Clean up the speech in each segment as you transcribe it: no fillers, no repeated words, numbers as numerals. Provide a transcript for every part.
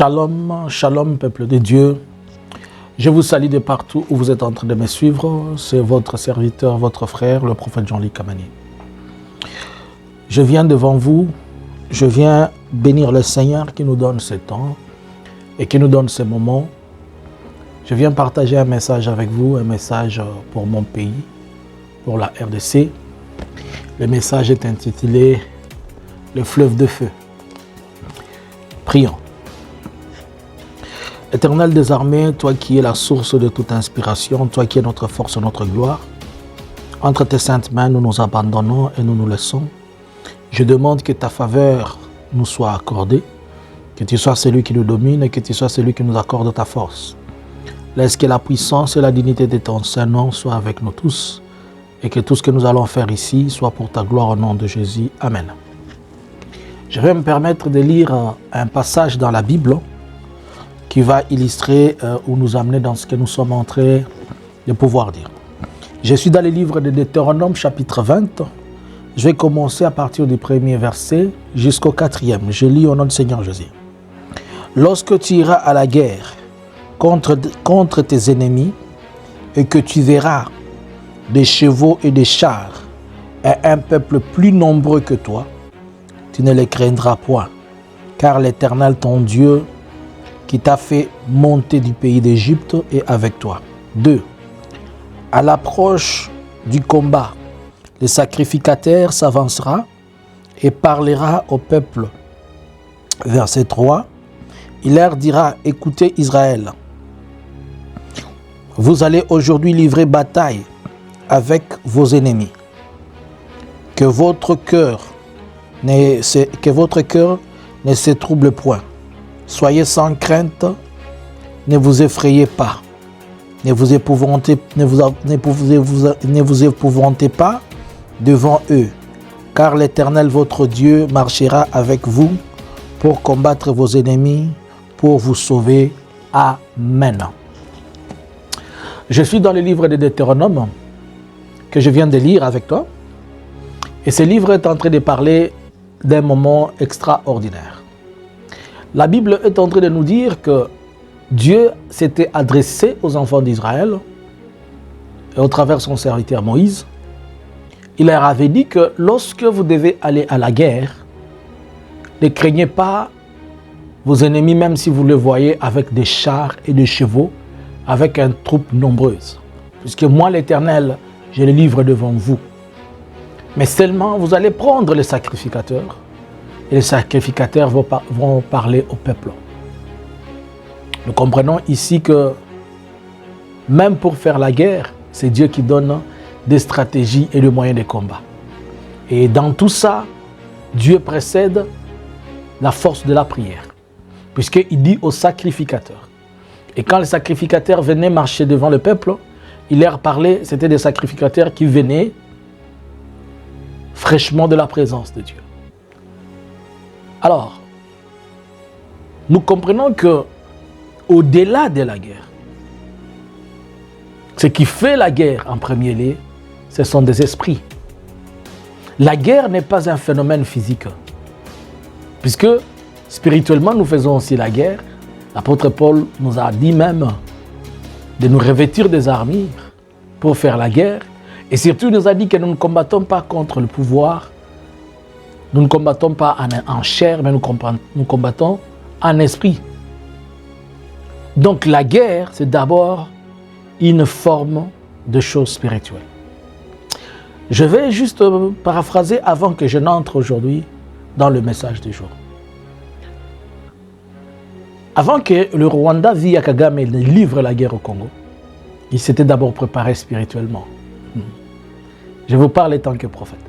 Shalom, shalom peuple de Dieu. Je vous salue de partout où vous êtes en train de me suivre. C'est votre serviteur, votre frère, le prophète Jean-Luc Kamani. Je viens devant vous, je viens bénir le Seigneur qui nous donne ce temps et qui nous donne ce moment. Je viens partager un message avec vous, un message pour mon pays, pour la RDC. Le message est intitulé « Le fleuve de feu ». Prions. Éternel des armées, toi qui es la source de toute inspiration, toi qui es notre force, notre gloire, entre tes saintes mains, nous nous abandonnons et nous nous laissons. Je demande que ta faveur nous soit accordée, que tu sois celui qui nous domine et que tu sois celui qui nous accorde ta force. Laisse que la puissance et la dignité de ton Saint-Nom soient avec nous tous et que tout ce que nous allons faire ici soit pour ta gloire au nom de Jésus. Amen. Je vais me permettre de lire un passage dans la Bible qui va illustrer ou nous amener dans ce que nous sommes en train de pouvoir dire. Je suis dans le livre de Deutéronome chapitre 20. Je vais commencer à partir du premier verset jusqu'au 4e. Je lis au nom du Seigneur Jésus. Lorsque tu iras à la guerre contre tes ennemis et que tu verras des chevaux et des chars et un peuple plus nombreux que toi, tu ne les craindras point, car l'Éternel ton Dieu qui t'a fait monter du pays d'Égypte est avec toi. 2. À l'approche du combat, le sacrificateur s'avancera et parlera au peuple. Verset 3. Il leur dira, écoutez Israël, vous allez aujourd'hui livrer bataille avec vos ennemis. Que votre cœur ne se trouble point. Soyez sans crainte, ne vous effrayez pas, ne vous épouvantez pas devant eux, car l'Éternel votre Dieu marchera avec vous pour combattre vos ennemis, pour vous sauver. Amen. Je suis dans le livre de Deutéronome que je viens de lire avec toi, et ce livre est en train de parler d'un moment extraordinaire. La Bible est en train de nous dire que Dieu s'était adressé aux enfants d'Israël et au travers de son serviteur Moïse. Il leur avait dit que lorsque vous devez aller à la guerre, ne craignez pas vos ennemis, même si vous les voyez avec des chars et des chevaux, avec une troupe nombreuse. Puisque moi, l'Éternel, je les livre devant vous. Mais seulement, vous allez prendre les sacrificateurs, et les sacrificateurs vont parler au peuple. Nous comprenons ici que même pour faire la guerre, c'est Dieu qui donne des stratégies et des moyens de combat. Et dans tout ça, Dieu précède la force de la prière, puisqu'il dit aux sacrificateurs. Et quand les sacrificateurs venaient marcher devant le peuple, il leur parlait, c'était des sacrificateurs qui venaient fraîchement de la présence de Dieu. Alors, nous comprenons que au-delà de la guerre, ce qui fait la guerre en premier lieu, ce sont des esprits. La guerre n'est pas un phénomène physique, puisque spirituellement nous faisons aussi la guerre. L'apôtre Paul nous a dit même de nous revêtir des armures pour faire la guerre, et surtout il nous a dit que nous ne combattons pas contre le pouvoir. Nous ne combattons pas en chair, mais nous combattons en esprit. Donc la guerre, c'est d'abord une forme de chose spirituelle. Je vais juste paraphraser avant que je n'entre aujourd'hui dans le message du jour. Avant que le Rwanda, via Kagame, livre la guerre au Congo, il s'était d'abord préparé spirituellement. Je vous parle en tant que prophète.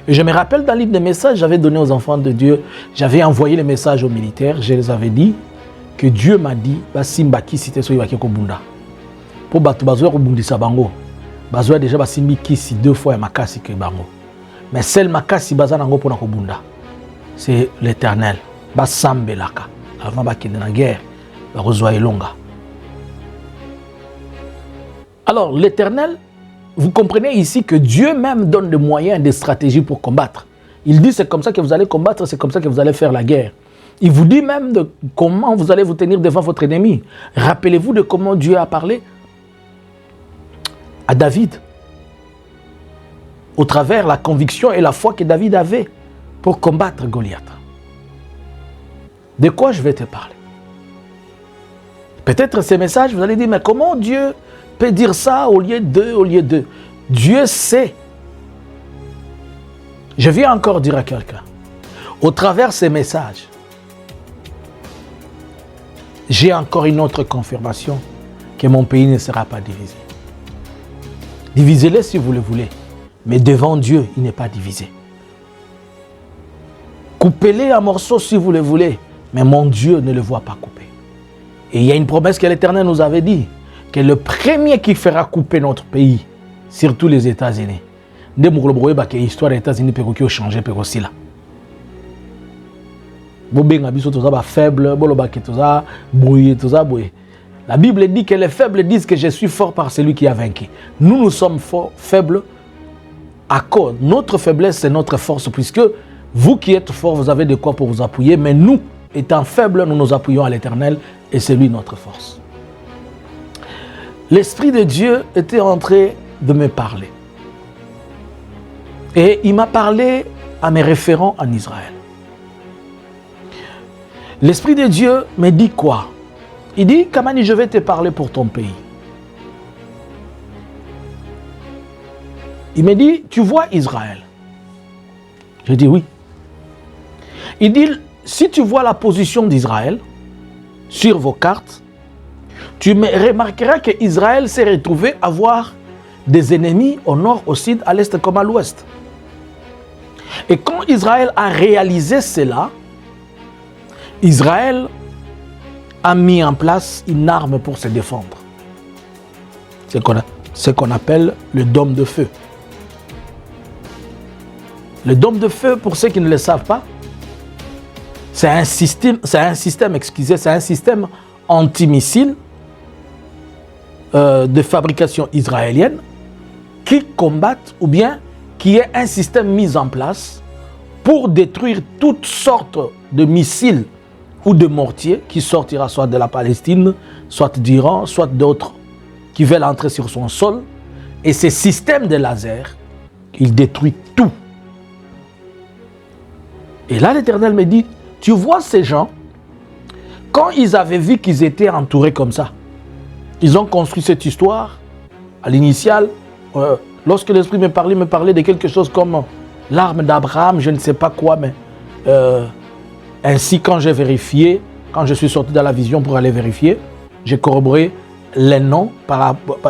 Et je me rappelle dans le livre de messages, j'avais donné aux enfants de Dieu, j'avais envoyé les messages aux militaires, je les avais dit que Dieu m'a dit, Simba kisi te soyi bakeko bunda. Pour batu bazoya ko bundisa bango. Bazoya déjà basimbi kisi 2 fois ya makasi ke bango. Mais seul makasi baza nango pona ko bunda. C'est l'Éternel. Basambelaka. Avant bakende na guerre, bakozwa elonga. Alors l'Éternel, vous comprenez ici que Dieu même donne des moyens, des stratégies pour combattre. Il dit c'est comme ça que vous allez combattre, c'est comme ça que vous allez faire la guerre. Il vous dit même de comment vous allez vous tenir devant votre ennemi. Rappelez-vous de comment Dieu a parlé à David, au travers la conviction et la foi que David avait pour combattre Goliath. De quoi je vais te parler? Peut-être ces messages, vous allez dire, mais comment Dieu peut dire ça au lieu de? Dieu sait. Je viens encore dire à quelqu'un, au travers ces messages, j'ai encore une autre confirmation que mon pays ne sera pas divisé. Divisez-le si vous le voulez, mais devant Dieu, il n'est pas divisé. Coupez-les en morceaux si vous le voulez, mais mon Dieu ne le voit pas coupé. Et il y a une promesse que l'Éternel nous avait dit, que le premier qui fera couper notre pays, surtout les États-Unis, de l'histoire des États-Unis peut changer aussi là. La Bible dit que les faibles disent que je suis fort par celui qui a vaincu. Nous sommes faibles à cause. Notre faiblesse, c'est notre force, puisque vous qui êtes forts, vous avez de quoi pour vous appuyer, mais nous, étant faibles, nous nous appuyons à l'Éternel et c'est lui notre force. L'Esprit de Dieu était en train de me parler. Et il m'a parlé à mes référents en Israël. L'Esprit de Dieu me dit quoi? Il dit, Kamani, je vais te parler pour ton pays. Il me dit, tu vois Israël? Je dis oui. Il dit, si tu vois la position d'Israël sur vos cartes, tu remarqueras qu'Israël s'est retrouvé à avoir des ennemis au nord, au sud, à l'est comme à l'ouest. Et quand Israël a réalisé cela, Israël a mis en place une arme pour se défendre. Ce qu'on appelle le dôme de feu. Le dôme de feu, pour ceux qui ne le savent pas, c'est un système antimissile de fabrication israélienne qui combattent ou bien qui est un système mis en place pour détruire toutes sortes de missiles ou de mortiers qui sortira soit de la Palestine, soit d'Iran, soit d'autres qui veulent entrer sur son sol. Et ce système de laser, il détruit tout. Et là, l'Éternel me dit, tu vois ces gens, quand ils avaient vu qu'ils étaient entourés comme ça, ils ont construit cette histoire à l'initiale. Lorsque l'Esprit me parlait de quelque chose comme l'arme d'Abraham, je ne sais pas quoi, mais ainsi quand j'ai vérifié, quand je suis sorti dans la vision pour aller vérifier, j'ai corroboré les noms,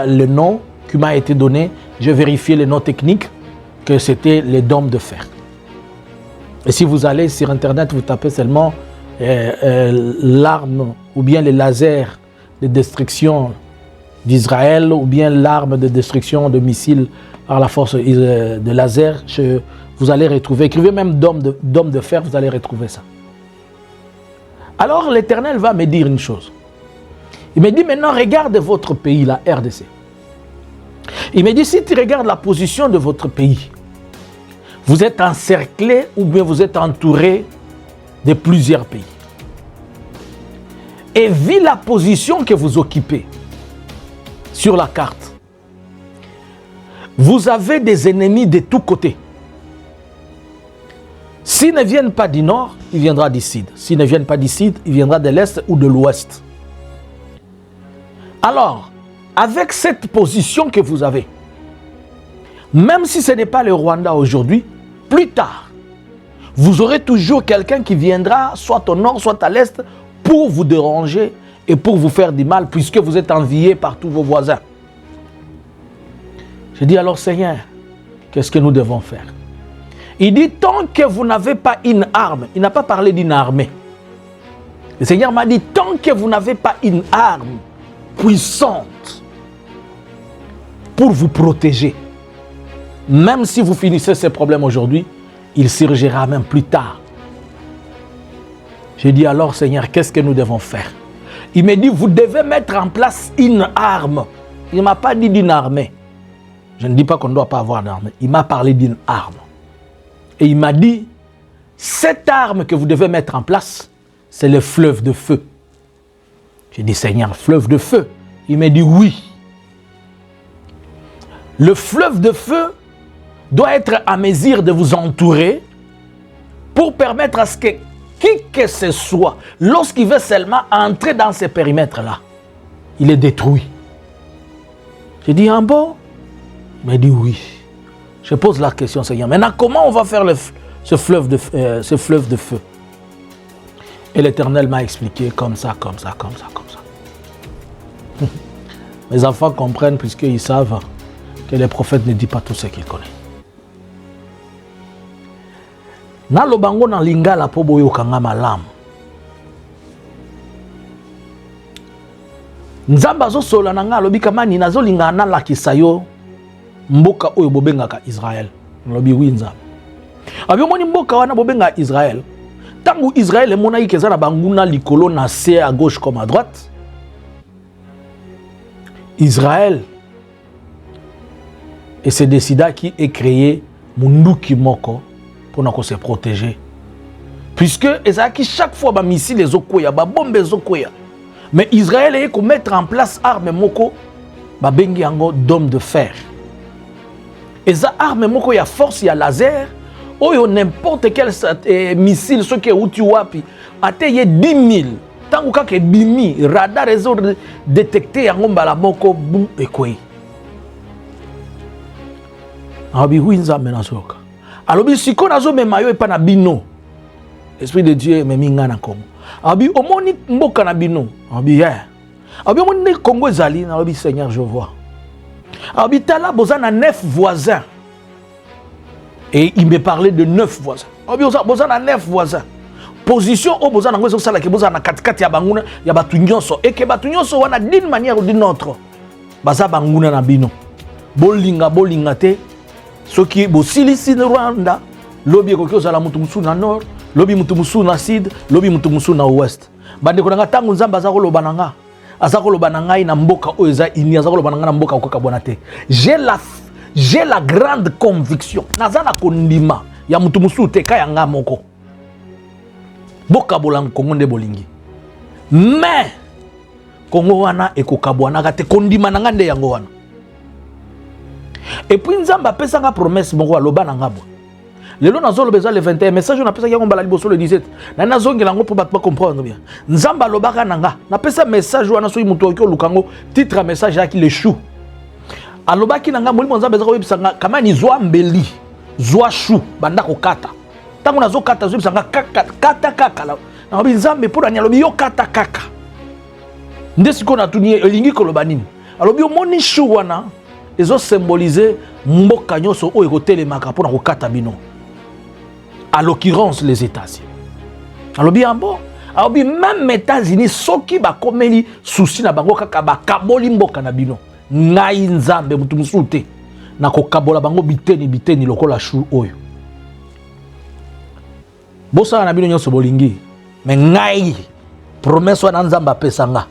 le nom qui m'a été donné, j'ai vérifié les noms techniques, que c'était les dômes de fer. Et si vous allez sur Internet, vous tapez seulement l'arme ou bien les lasers de destruction d'Israël ou bien l'arme de destruction de missiles par la force de laser, vous allez retrouver, écrivez même dôme de fer, vous allez retrouver ça. Alors l'Éternel va me dire une chose. Il me dit maintenant regarde votre pays, la RDC. Il me dit si tu regardes la position de votre pays, vous êtes encerclé ou bien vous êtes entouré de plusieurs pays. Et vu la position que vous occupez sur la carte, vous avez des ennemis de tous côtés. S'ils ne viennent pas du nord, il viendra du sud. S'ils ne viennent pas du sud, il viendra de l'est ou de l'ouest. Alors, avec cette position que vous avez, même si ce n'est pas le Rwanda aujourd'hui, plus tard, vous aurez toujours quelqu'un qui viendra soit au nord, soit à l'est, pour vous déranger et pour vous faire du mal, puisque vous êtes enviés par tous vos voisins. Je dis alors, Seigneur, qu'est-ce que nous devons faire? Il dit, tant que vous n'avez pas une arme, il n'a pas parlé d'une armée. Le Seigneur m'a dit, tant que vous n'avez pas une arme puissante pour vous protéger, même si vous finissez ces problèmes aujourd'hui, il surgira même plus tard. J'ai dit alors, Seigneur, qu'est-ce que nous devons faire? Il me dit, vous devez mettre en place une arme. Il ne m'a pas dit d'une armée. Je ne dis pas qu'on ne doit pas avoir d'arme. Il m'a parlé d'une arme. Et il m'a dit, cette arme que vous devez mettre en place, c'est le fleuve de feu. J'ai dit, Seigneur, fleuve de feu. Il m'a dit oui. Le fleuve de feu doit être à mesure de vous entourer pour permettre à ce que qui que ce soit, lorsqu'il veut seulement entrer dans ces périmètres-là, il est détruit. J'ai dit, ah bon? Il m'a dit oui. Je pose la question, Seigneur, maintenant comment on va faire ce fleuve de feu? Et l'Éternel m'a expliqué comme ça, comme ça, comme ça, comme ça. Mes enfants comprennent puisqu'ils savent que les prophètes ne disent pas tout ce qu'ils connaissent. Na lobango na lingala po boyo kanga malam. Nzamba zo sola na nga lobi kamani nazo linga na lakisa yo mboka oyo bobengaka Israël. Lobi wi nzamba. Abi moni mboka wana bobenga Israël. Tangu Israël emona ikeza na banguna likolo na se à gauche comme à droite. Israël et c'est décida qui est créé munduki moko pour se protéger. Puisque chaque fois, les missiles, les bombes, les mais Israël est mettre en place armes moko, bengi ango dôme de fer. Et ça arme moko, il y a force, il y a laser, ou n'importe quel missile, ce qui est où tu wapi, atteint 10 000. Tant que bimi, radar réseau détecté en la moko, boum, et quoi. Abi huinza menasoka. Alors, si on a un maillot et pas na bino, l'Esprit de Dieu me minga na Congo. Abi omoni mboka na bino. Abi Abi omoni Congo ezali na abi Seigneur je vois. Abi tala bozana 9 voisins. Et il me parlait de 9 voisins. Abi bozana 9 voisins. Position au bozana ngwezo sala ke bozana katikati ya banguna ya batu nyonso et que batu nyonso wana d'une manière ou d'une autre. Baza banguna na bino. Bolinga te. Ce qui est Silisi Rwanda, lobby est la Mutumusu na nord, lobby Mutumusu na sud, lobby Mutumusu na ouest. Bande konanga tangu nzamba za kolo bananga, azakolo bananga ina mboka oeza ini azakolo bananga na mboka okoka bonate. J'ai la grande conviction. Nazana kondima ya Mutumusu te ka yanga moko. Boka bolang Kongo nde bolingi. Mais Kongo wana ekokabwana te kondima nanga nde yango wana. Et puis Nzamba pesa nga promesse moko aloba na ngabo. Lelo nazo lobeza le 21 message on pesa yango mbala liboso le 17. Na nazongela ngo pour ba comprendre bien. Nzamba lobaka nanga. Na pesa message wana so muto okyo lukango titre message yaki le chou. Alobaki nanga molimo Nzamba za ko yebisanga kama ni zwa mbeli, zwa chou banda ko kata. Tango nazo kata zo yebisanga kata kaka la. Na obi Nzamba pour ani alobi yo kata kaka. Ndesiko na tuni elingi ko loba nini. Alobi yo moni chou wana ils ont symbolisé mboka nyonso oyo kotelemaka pona kokata bino. À l'occurrence les États-Unis. Alors bien bon, alors bien même États-Unis soki ba komeli souci na bango kaka ba kaboli mboka na bino. Ngai Nzambe mutu musute na kokabola bango biteni lokola chou oyo. Bosa na bino nyonso bolingi, mais ngai promesse wana Nzambe apesanga.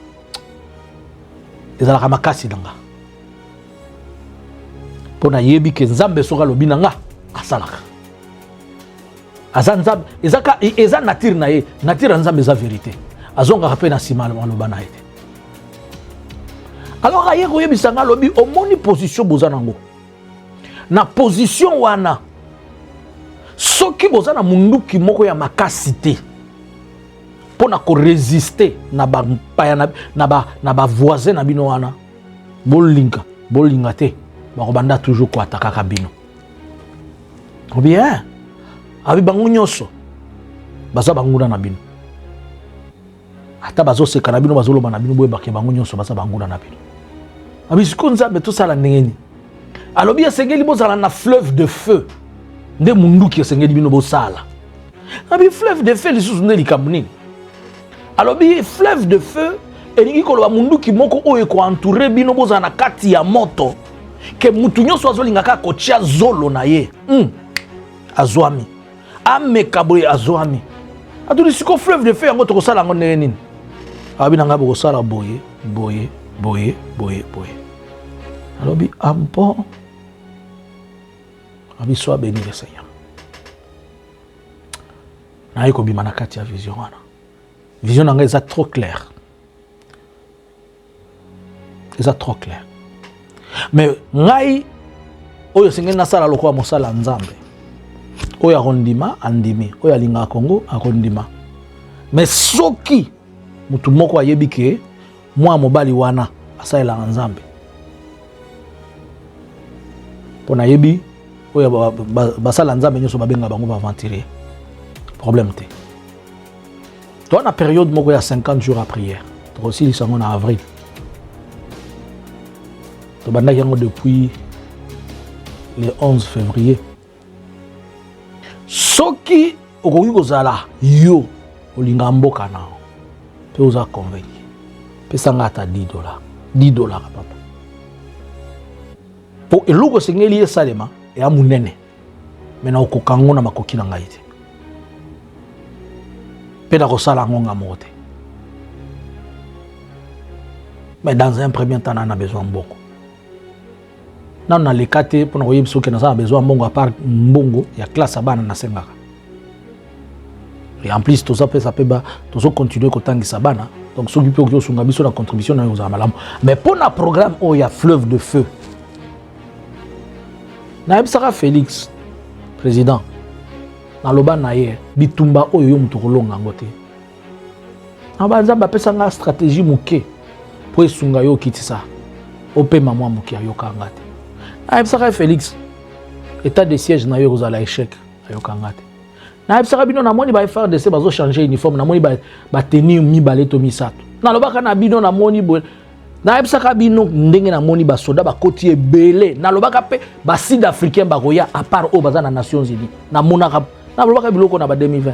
Ezalaka makasi nanga. Pona yebi ke Nzambe soka lobi nanga asalaka. Azan Nzambe eza nature na ye, nature Nzambe eza vérité. Azonga rapé na sima loba na été. Alors aye ko yebi sanga lobi omoni position bozana ngo. Na position wana soki bozana munduki moko ya makasité pona ko résister na ba voisin na bino wana bolinga te bakobanda toujours ko attaquer bino. Ou bien abi bango nyonso baza banguna na bino. Ata bazo seka na bino bazoloba na bino boye baké bango nyonso baza banguna na bino. Abi siko Nzambe to sala ndengeni. Alobi esengeli bozala na fleuve de feu. Nde munduki esengeli bino bosala. Abi fleuve de feu lisusu nde likambo nini. Alobi fleuve de feu elingi koloba munduki moko oyo ko entourer bino bozala na kati ya moto. Que mutu nyonso azolingaka kotia zolo na ye. Azwami. Amekaboye azwami. Atuli siko fleuve de feu yango tokosala yango ndenge nini. Abi nanga bokosala boye. Alobi bon. Abi sois béni le Seigneur. Na yeko bima na kati ya vision wana. Vision nanga est trop claire. C'est trop clair. Mais ngai oyo sengeli nasala lokola mosala nzambe. Oyo arondima andimi, oyo alinga Congo arondima. Mais soki mutu moko ayebi ke mwa mobali wana asalela nzambe. Pona yebi oyo basala nzambe nyoso babenga bango ba aventurier. Problème te. Toi na période moko ya 50 jours à prière. To aussi lisango na avril. To banda yango depuis le 11 février. Soki okoki kozala yo olinga mboka na pe oza convaincu. Pesa nga ata $10. $10 papa. Po eloko sengeli esalema ya munene. Mena okokango na makoki na ngai te. Pe na kosala ngonga mote. Mais dans un premier temps, on a besoin de beaucoup. Nous avons les quatre pour nous dire que nous avons besoin de beaucoup à part mbongo, il y a classe à bas na sengaka. Et en plus, tout ça peut continuer à tangi sabana. Donc, ceux qui peuvent faire la contribution dans les malam. Mais pour le programme où il y a fleuve de feu, Naïb Sara Félix, président, dans le bas naïe, bitumba oyo yo mutulonga ngote. Abaza ba pesa nga stratégie muke pour esunga yo kitisa. Ope mamwa muke ayoka ngate. Naïb Sara Félix, état de siège na yo kozala échec ayoka ngate. Naïb Sara bino na moni ba FRDC bazo changer uniforme na moni ba tenir mi baleto misato. Na lobaka na bino na moni bo Naïb Sara bino ndenge na moni ba soda ba koti ebele. Na lobaka pe ba sud africain ba roya à part au baza na Nations Unies. Na monaka na lobaka biloko na ba 2020.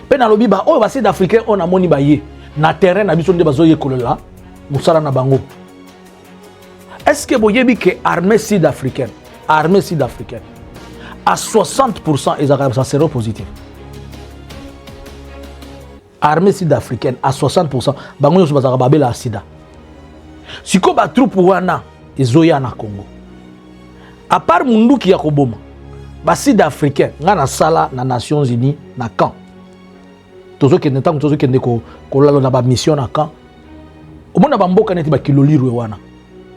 Pe na lobi ba o ba sud africain on na moni ba ye na terrain na biso nde bazo yekolela musala na bango. Est-ce que vous voyez que l'armée sud-africaine, à 60%, ça sera positif. L'armée sud-africaine, à 60%, bango yoso bazaka babela sida. Si ko ba troupe wana ezoya na Congo. À part mundu ki ya koboma, ba sud-africain nga na sala na Nations Unies na camp. Tozo ke ntango tozo ke ndeko ko lalo na ba mission na camp. Omona ba mboka neti ba kilolirwe wana.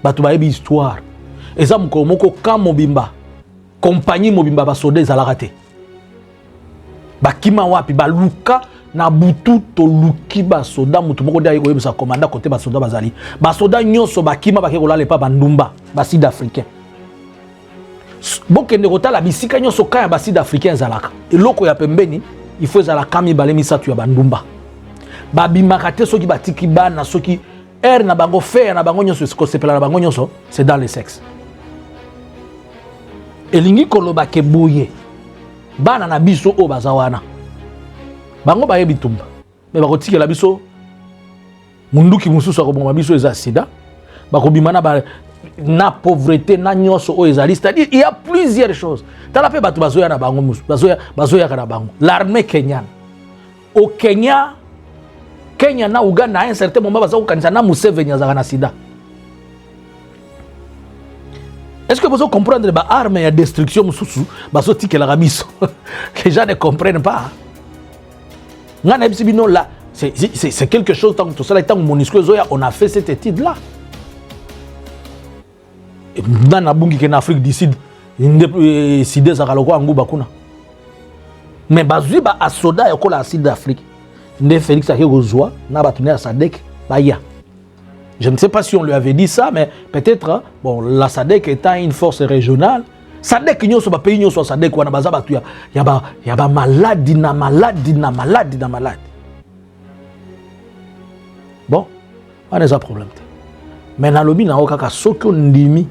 Batu ba yebi histoire. Eza moko camp mobimba. Compagnie mobimba ba soda ezalaka te. Bakima wapi ba luka na butu to luki ba soda mutu moko dia yebo sa commanda côté ba soda bazali. Ba soda nyonso bakima ba ke kolala pa bandumba ba sud africain. Bokende kotala bisika nyonso ka ya ba sud africain ezalaka. Eloko ya pembeni il faut ezala kami balemi satu ya bandumba. Ba bimaka te soki batiki bana soki er na bango fer na bango nyonso ko sepela na bango nyonso c'est dans le sexe. Elingi koloba ke boye bana na biso o bazawana bango baye bitumba mais bakotiki la biso munduki mususu akoboma biso eza sida bakobima na pauvreté na nyonso o ezali, c'est-à-dire il y a plusieurs choses. Tala pe batu bazoya na bango musu bazoya kana bango l'armée kenyane au Kenya na Uganda à un certain moment bazo kanisa na Museveni azaka na sida. Est-ce que vous comprenez les armes et la destruction mususu bazo tikela rabiso que les gens ne comprennent pas. Ngana bino là c'est quelque chose tant que tout ça tant MONUSCO zoya on a fait cette étude là. Dans la bungi en Afrique du Sud sida za kaloko nguba kuna. Mais bazui ba asoda ya kola sud d'Afrique. Ne Félix Akegozoa na batune à SADC baya. Je ne sais pas si on lui avait dit ça, mais peut-être, bon, la SADC étant une force régionale, SADC n'y a pas pays, n'y a pas SADC, il y a maladie. Bon, on a des problèmes. Mais dans le monde, on a ce qu'on dit,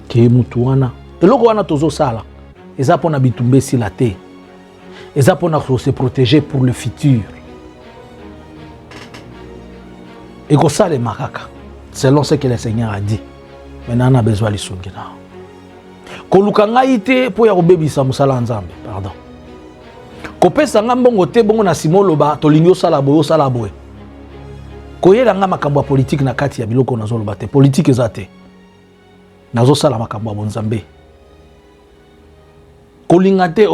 qui est moutouana. Et là, on a tous ça là. Et ça, on a bitumbe si la terre. Et ça, on a se protéger pour le futur. Et que ça, les macaques, selon ce que le Seigneur a dit. Maintenant, on a besoin de l'issungina. Kolukanga ite pour ya bébé sa musala nzambe, pardon. Kopesa nga mbongo te bongo na simoloba tolingyo sala boye. Koyela nga makambo ya politique na kati ya biloko na zoloba te. Politique ezate. Nazo sala makambo ya bonzambe. Kolinga te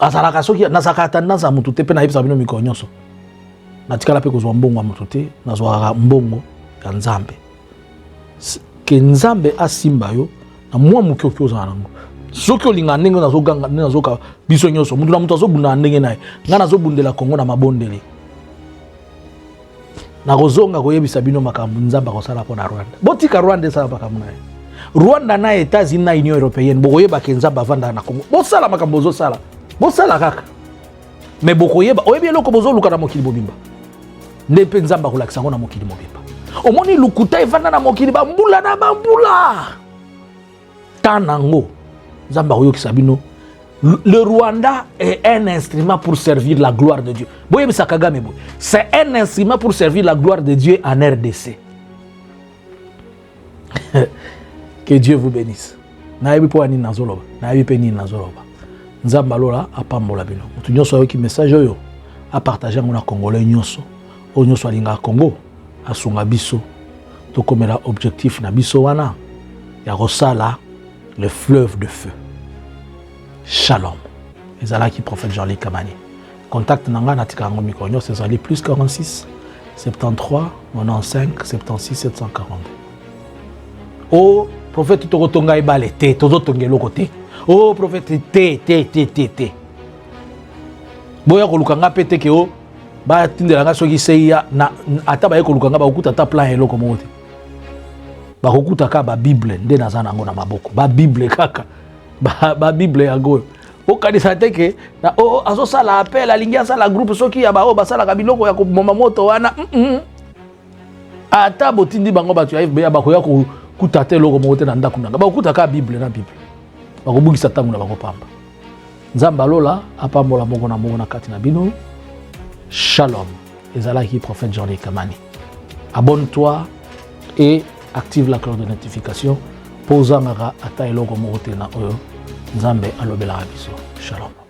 azalaka soki nazaka tendance à mutu te pe na yebisa bino mikolo nyonso natikala pe kozwa mbongo ya mutu te nazwaka mbongo ya nzambe ke nzambe asimba yo na mwa moke oki ozala nango soki olinga ndenge nazoganga ndenge nazoka biso nyonso mutu na mutu azobunda ndenge naye nga nazobundela Kongo na mabondeli nakozonga koyebisa bino makambo nzambe akosala mpo na Rwanda botika Rwanda esala makambo naye Rwanda na États-Unis na Union Européenne bokoyebaka nzambe avanda na Kongo bosala makambo bozosala bosala kaka mais bokoyeba oyebi eloko bozoluka na mokili mobimba nde mpe nzambe akolakisa yango na mokili mobimba omoni lukuta evanda na mokili bambula na bambula tanango nzambe akoyokisa bino le Rwanda est un instrument pour servir la gloire de Dieu boyebisa Kagame boy c'est un instrument pour servir la gloire de Dieu en RDC. Que Dieu vous bénisse. Nayebi po ani nazoloba nayebi pe ni nazoloba nzambe alola apambola bino mutu nyonso ayoki message oyo a partager na congolais nyonso o nyonso alinga Congo asunga biso tokomela objectif na biso wana ya kosala le fleuve de feu. Shalom. Ezalaki prophète Jean-Luc Kamani. Contact nanga natika yango mikolo nyonso ezali plus 46 73 95 76 742. Oh prophète tokotonga ebale te tozotonga eloko te. Oh prophète te boya kolukanga pete ke o ba tindelanga soki seya na ata ba kolukanga ba okuta ta plan eloko mote ba kokuta ka ba bible nde nazana ngo na maboko ba bible kaka ba bible yango okanisa te ke na o azosala appel alingi asala groupe soki ya ba o basala ka biloko ya komoma moto wana ata botindi bango batu ya FB ba koya ko kuta te eloko mote na ndako nanga ba okuta ka bible na bible ba kobukisa tango na bakopamba nzamba lola apambola moko na kati na bino. Shalom. Ezalaki prophète Jean-Luc Kamani. Abonne-toi et active la cloche de notification. Posa ngara ata eloko mote na oyo nzambe alobela biso. Shalom.